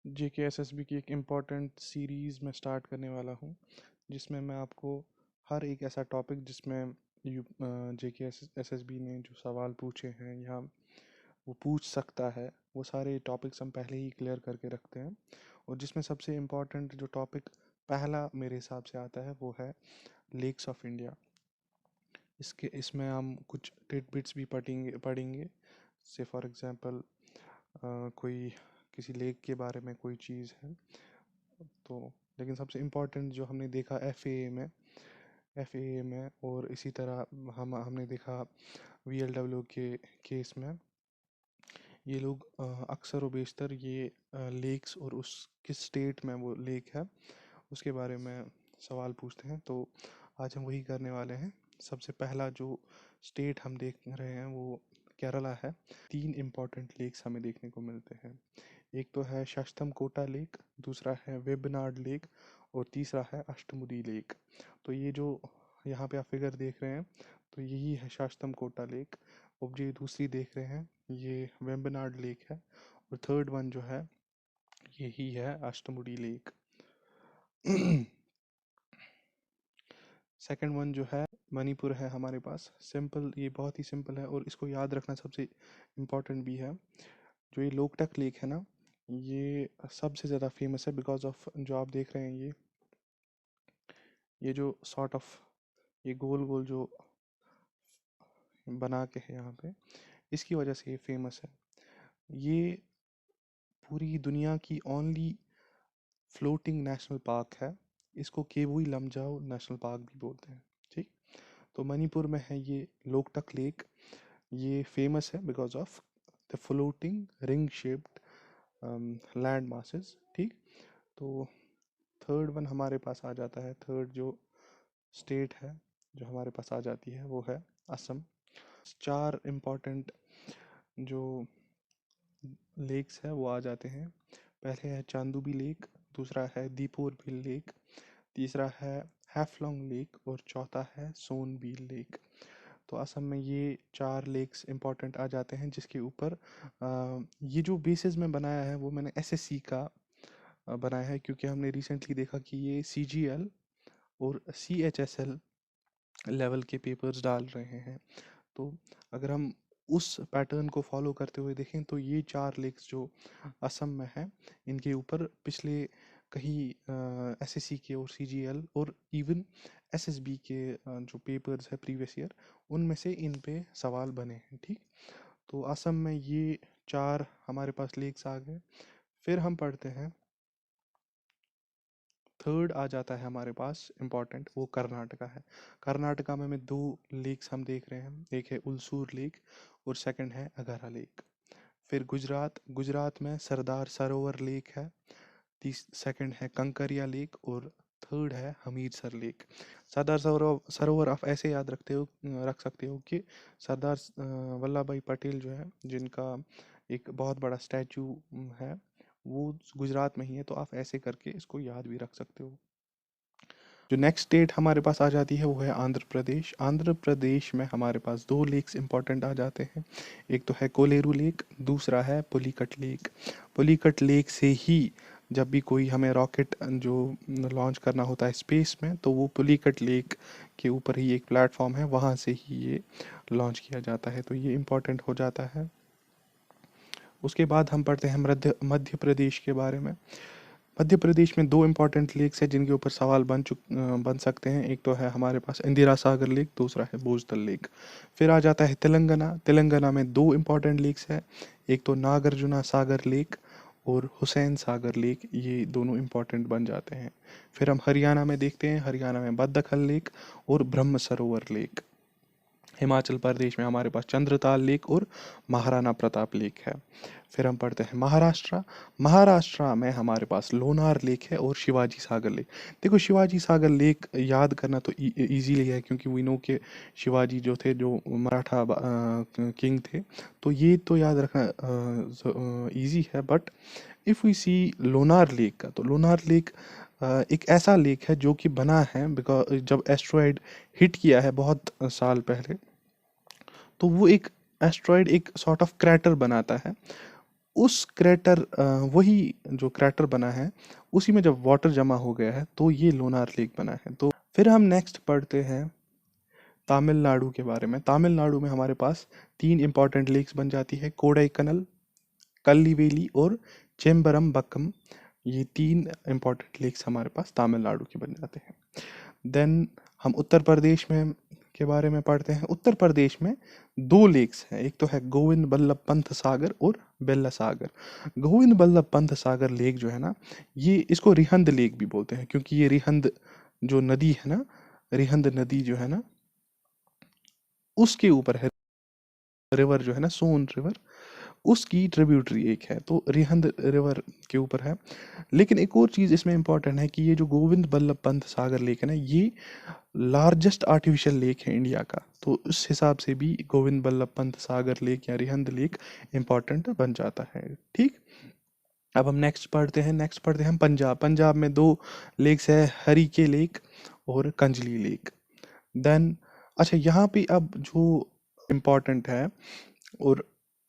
JKSSB की एक important series में स्टार्ट करने वाला हूँ, जिसमें मैं आपको हर एक ऐसा टॉपिक जिसमें JKSSB ने जो सवाल पूछे हैं या वो पूछ सकता है, वो सारे टॉपिक्स हम पहले ही क्लियर करके रखते हैं। और जिसमें सबसे इम्पॉर्टेंट जो टॉपिक पहला मेरे हिसाब से आता है वो है लेक्स ऑफ इंडिया। इसमें हम कुछ टिडबिट्स भी पढ़ेंगे से फॉर एग्जांपल कोई किसी लेक के बारे में कोई चीज़ है तो। लेकिन सबसे इम्पोर्टेंट जो हमने देखा एफएए में और इसी तरह हमने देखा वीएलडब्ल्यू के केस में, ये लोग अक्सर व बेशतर ये लेक्स और उस किस स्टेट में वो लेक है उसके बारे में सवाल पूछते हैं। तो आज हम वही करने वाले हैं। सबसे पहला जो स्टेट हम देख रहे हैं वो केरला है। 3 इम्पॉर्टेंट लेक्स हमें देखने को मिलते हैं। एक तो है शक्तमकोटा लेक, दूसरा है वेबनाड लेक और तीसरा है अष्टमुडी लेक। तो ये जो यहाँ पे आप फिगर देख रहे हैं तो यही है शक्तमकोटा लेक, और जो दूसरी देख रहे हैं ये वेम्बनाड लेक है, और थर्ड वन जो है यही है अष्टमुडी लेक। सेकंड वन जो है मणिपुर है हमारे पास। सिंपल, ये बहुत ही सिंपल है और इसको याद रखना सबसे इम्पोर्टेंट भी है। जो ये लोकटक लेक है ना, ये सबसे ज़्यादा फेमस है बिकॉज ऑफ जो आप देख रहे हैं ये जो सॉर्ट ऑफ ये गोल गोल जो बना के है यहाँ पे, इसकी वजह से ये फेमस है। ये पूरी दुनिया की ओनली फ्लोटिंग नेशनल पार्क है। इसको केवुई लमजाओ नेशनल पार्क भी बोलते हैं। ठीक, तो मणिपुर में है ये लोकटक लेक। ये फेमस है because of the floating ring shaped land masses. ठीक, तो थर्ड वन हमारे पास आ जाता है। थर्ड जो स्टेट है जो हमारे पास आ जाती है वो है असम। 4 इम्पोर्टेंट जो लेक्स है वो आ जाते हैं। पहले है चांदूबी लेक, दूसरा है दीपोर बिल लेक, तीसरा है हैफलॉन्ग लेक और चौथा है सोनबील लेक। तो असम में ये 4 लेक्स इंपॉर्टेंट आ जाते हैं, जिसके ऊपर ये जो बेसिस में बनाया है वो मैंने एसएससी का बनाया है, क्योंकि हमने रिसेंटली देखा कि ये सीजीएल और सीएचएसएल लेवल के पेपर्स डाल रहे हैं। तो अगर हम उस पैटर्न को फॉलो करते हुए देखें तो ये 4 लेक्स जो असम में है, इनके ऊपर पिछले कहीं एसएससी के और सीजीएल और इवन एसएसबी के जो पेपर्स है प्रीवियस ईयर, उनमें से इन पे सवाल बने हैं। ठीक, तो असम में ये 4 हमारे पास लेक्स आ गए। फिर हम पढ़ते हैं थर्ड आ जाता है हमारे पास इम्पॉर्टेंट, वो कर्नाटका है। कर्नाटका में 2 लेक्स हम देख रहे हैं, एक है उलसूर लेक और सेकंड है अगारा लेक। फिर गुजरात में सरदार सरोवर लेक है, सेकंड है कंकरिया लेक और थर्ड है हमीरसर लेक। सरदार सरोवर आप ऐसे याद रख सकते हो कि सरदार वल्लभ भाई पटेल जो है, जिनका एक बहुत बड़ा स्टैचू है, वो गुजरात में ही है। तो आप ऐसे करके इसको याद भी रख सकते हो। जो नेक्स्ट स्टेट हमारे पास आ जाती है वो है आंध्र प्रदेश। आंध्र प्रदेश में हमारे पास 2 लेक्स इंपॉर्टेंट आ जाते हैं। एक तो है कोलेरू लेक, दूसरा है पुलिकट लेक। पुलिकट लेक से ही जब भी कोई हमें रॉकेट जो लॉन्च करना होता है स्पेस में, तो वो पुलिकट लेक के ऊपर ही एक प्लेटफॉर्म है, वहाँ से ही ये लॉन्च किया जाता है। तो ये इम्पोर्टेंट हो जाता है। उसके बाद हम पढ़ते हैं मध्य प्रदेश के बारे में। मध्य प्रदेश में 2 इम्पॉर्टेंट लेक्स हैं जिनके ऊपर सवाल बन सकते हैं। एक तो है हमारे पास इंदिरा सागर लेक, दूसरा है भोजतल लेक। फिर आ जाता है तेलंगाना। तेलंगाना में 2 इम्पॉर्टेंट लेक्स हैं, एक तो नागार्जुना सागर लेक और हुसैन सागर लेक, ये दोनों इम्पॉर्टेंट बन जाते हैं। फिर हम हरियाणा में देखते हैं, हरियाणा में बद्दखल लेक और ब्रह्म सरोवर लेक। हिमाचल प्रदेश में हमारे पास चंद्रताल लेक और महाराणा प्रताप लेक है। फिर हम पढ़ते हैं महाराष्ट्र। महाराष्ट्र में हमारे पास लोनार लेक है और शिवाजी सागर लेक। देखो, शिवाजी सागर लेक याद करना तो इजीली है, क्योंकि वी नो के शिवाजी जो थे, जो मराठा किंग थे, तो ये तो याद रखना इजी है। But if we see Lonar lake का, तो लोनार लेक एक ऐसा लेक है जो कि बना है बिकॉज जब एस्ट्रॉयड हिट किया है बहुत साल पहले, तो वो एक एस्ट्रॉयड एक सॉर्ट ऑफ क्रैटर बनाता है। उस क्रेटर वही जो क्रेटर बना है उसी में जब वाटर जमा हो गया है तो ये लोनार लेक बना है। तो फिर हम नेक्स्ट पढ़ते हैं तमिलनाडु के बारे में। तमिलनाडु में हमारे पास 3 इंपॉर्टेंट लेक्स बन जाती है, कोडाईकनाल, कल्लीवेली और चेम्बरमबक्कम। ये 3 इंपॉर्टेंट लेक्स हमारे पास तमिलनाडु के बन जाते हैं। देन हम उत्तर प्रदेश में के बारे में पढ़ते हैं। उत्तर प्रदेश में 2 लेक्स हैं, एक तो है गोविंद बल्लभ पंत सागर और बेल्ला सागर। गोविंद बल्लभ पंत सागर लेक जो है ना, ये इसको रिहंद लेक भी बोलते हैं, क्योंकि ये रिहंद जो नदी है ना, रिहंद नदी जो है ना उसके ऊपर है। रिवर जो है ना, सोन रिवर, उसकी ट्रिब्यूटरी एक है, तो रिहंद रिवर के ऊपर है। लेकिन एक और चीज़ इसमें इंपॉर्टेंट है कि ये जो गोविंद बल्लभ पंत सागर लेक है ना, ये लार्जेस्ट आर्टिफिशियल लेक है इंडिया का। तो उस हिसाब से भी गोविंद बल्लभ पंत सागर लेक या रिहंद लेक इंपॉर्टेंट बन जाता है। ठीक, अब हम नेक्स्ट पढ़ते हैं हम पंजाब। पंजाब में 2 लेक्स है, हरीके लेक और कंजली लेक। देन अच्छा, यहाँ पे अब जो इम्पोर्टेंट है, और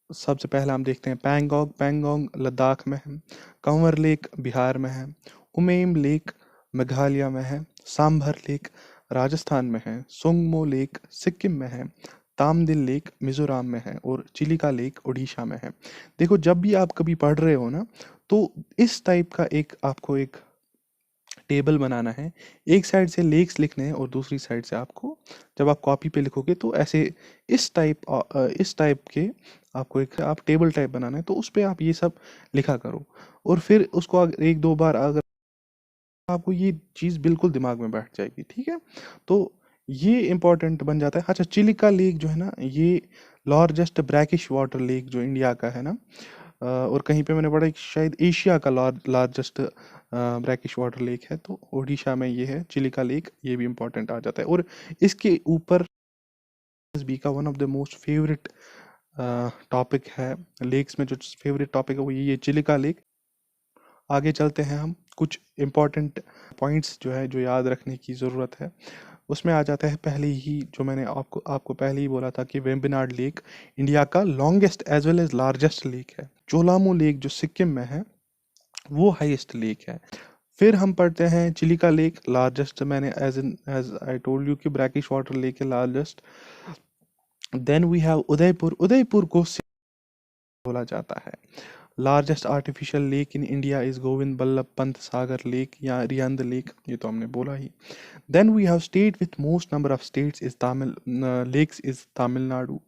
सबसे पहला हम देखते हैं पैंगोंग। पैंगोंग लद्दाख में है, कंवर लेक बिहार में है, उमेम लेक मेघालय में है, सांभर लेक राजस्थान में है, सोंगमो लेक सिक्किम में है, तामदिल लेक मिजोरम में है और चिलिका लेक उड़ीसा में है। देखो, जब भी आप कभी पढ़ रहे हो ना, तो इस टाइप का आपको एक टेबल बनाना है। एक साइड से लेक्स लिखने हैं और दूसरी साइड से आपको, जब आप कॉपी पे लिखोगे तो ऐसे इस टाइप के आपको एक टेबल टाइप बनाना है, तो उस पे आप ये सब लिखा करो। और फिर उसको एक दो बार अगर आपको ये चीज़ बिल्कुल दिमाग में बैठ जाएगी। ठीक है, तो ये इंपॉर्टेंट बन जाता है। अच्छा, चिलिका लेक जो है ना, ये लार्जेस्ट ब्रैकिश वाटर लेक जो इंडिया का है ना, और कहीं पे मैंने पढ़ा कि शायद एशिया का लार्जेस्ट ब्रैकिश वाटर लेक है, तो ओडिशा में ये है चिलिका लेक, ये भी इंपॉर्टेंट आ जाता है। और इसके ऊपर बी का one of the most favourite topic है, लेक्स में जो फेवरेट टॉपिक है वो ये चिलिका लेक। आगे चलते हैं हम, कुछ इंपॉर्टेंट पॉइंट्स जो है जो याद रखने की ज़रूरत है, उसमें आ जाता है पहले ही जो मैंने आपको पहले ही बोला था कि वेम्बनाड लेक इंडिया का longest as well as largest lake है। चोलामो लेक जो सिक्किम में है वो हाईएस्ट लेक है। फिर हम पढ़ते हैं चिलिका लेक लार्जेस्ट, मैंने एज आई टोल्ड यू कि ब्रैकिश वाटर लेक है largest. Then we have Udaipur. Udaipur को बोला जाता है largest artificial lake in India is Govind Ballabh Pant Sagar lake या रिहंद लेक, ये तो हमने बोला ही। Then we have state with most number of states is lakes is Tamil Nadu.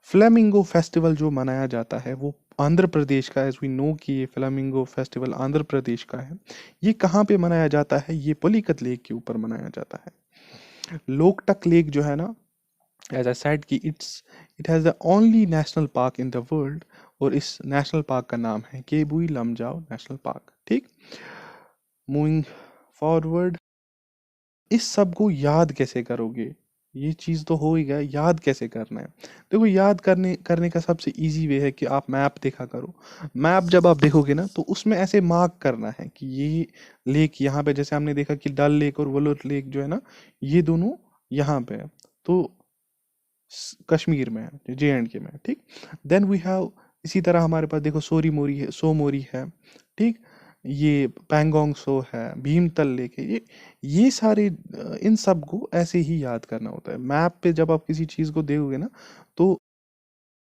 Flamingo festival जो मनाया जाता है वो आंध्र प्रदेश का, एज वी नो कि ये फ्लेमिंगो फेस्टिवल आंध्र प्रदेश का है। ये कहाँ पे मनाया जाता है? ये पलीकत लेक के ऊपर मनाया जाता है। लोकटक लेक जो है ना, एज आई सेड कि it has the only national park in the world, और इस नेशनल पार्क का नाम है केबुई लमजाओ नेशनल पार्क। ठीक, मूविंग फॉरवर्ड, इस सब को याद कैसे करोगे? ये चीज़ तो हो ही गया, याद कैसे करना है? देखो, याद करने का सबसे इजी वे है कि आप मैप देखा करो। मैप जब आप देखोगे ना, तो उसमें ऐसे मार्क करना है कि ये लेक यहाँ पे, जैसे हमने देखा कि डल लेक और वुलर लेक जो है ना, ये दोनों यहाँ पे है, तो कश्मीर में है, JNK में है। ठीक, देन वी हैव, इसी तरह हमारे पास देखो सोरी मोरी है, सो मोरी है। ठीक, ये पैंगोंग सो है, भीमतल लेक है। ये सारे इन सब को ऐसे ही याद करना होता है। मैप पे जब आप किसी चीज़ को देखोगे ना, तो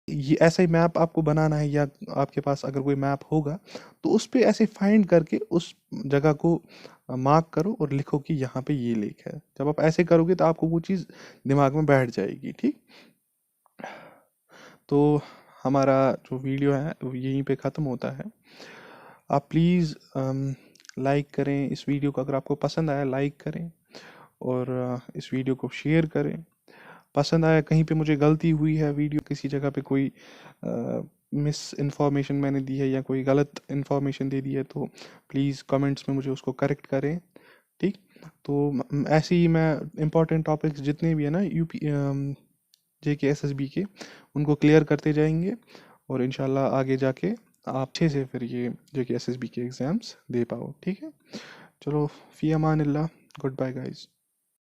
ये ऐसा ही मैप आपको बनाना है, या आपके पास अगर कोई मैप होगा तो उस पे ऐसे फाइंड करके उस जगह को मार्क करो और लिखो कि यहाँ पे ये लेक है। जब आप ऐसे करोगे तो आपको वो चीज़ दिमाग में बैठ जाएगी। ठीक, तो हमारा जो वीडियो है वो यहीं पे ख़त्म होता है। आप प्लीज़ लाइक करें इस वीडियो को, अगर आपको पसंद आया लाइक करें, और इस वीडियो को शेयर करें। पसंद आया, कहीं पे मुझे गलती हुई है, वीडियो किसी जगह पे कोई मिस इन्फॉर्मेशन मैंने दी है या कोई गलत इन्फॉर्मेशन दे दी है, तो प्लीज़ कमेंट्स में मुझे उसको करेक्ट करें। ठीक, तो ऐसे ही मैं इम्पॉर्टेंट टॉपिक्स जितने भी है ना UP JK SSB के, उनको क्लियर करते जाएंगे, और इंशाल्लाह आगे जाके आप अच्छे से फिर ये JK SSB के एग्ज़ाम्स दे पाओ। ठीक है, चलो, फ़ी अमान अल्लाह, गुड बाय गाइज़।